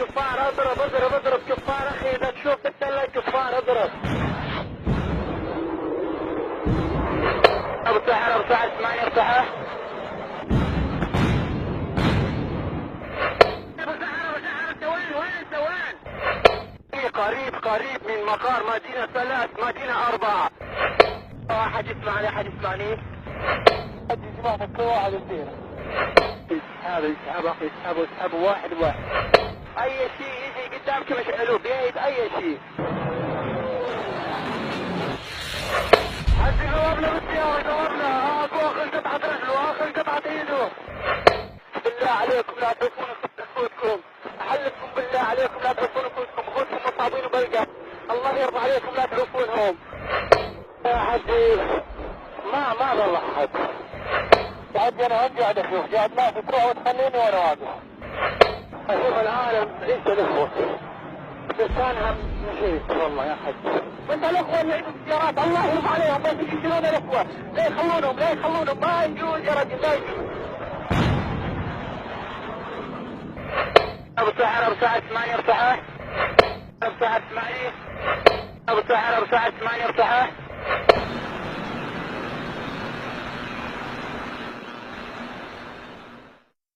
كفار اضرب اضرب اضرب كفار اخي، اذا تشوف تتسلل كفار اضرب. ابو سحر ابو سحر 8 صحة. ابو سحر انت وين انت وين؟ قريب من مقر مدينة 3 مدينة 4. احد يسمعني احد يسمعني؟ يا جماعة كل واحد يصير اسحاب اخي اسحبوا واحد اي شيء يجي قدامك مشعلوه بيد اي شيء. حد جوابنا بالسيارة جوابنا. اكو اخ انقطعت رجله اخ انقطعت ايده. بالله عليكم لا تلفون اخوتكم، احلفكم بالله عليكم لا تلفون اخوتكم مصابين وبلقى. الله يرضى عليكم لا تعرفونهم. يا حدي ما ضل احد. قاعد انا وين قاعد اشوف قاعد ناس تروح وتخليني وانا واقف. اشوف العالم عيش الاخوه لسانها مشيت والله يا حج. وانت الاخوه اللي عندهم سيارات الله يرضى عليهم بس يشيلون الاخوه، لا يخلونهم ما يجوز يا رجل ما يجوز. ابو سحر 8 ارتاح. ابو سحر 8 ارتاح.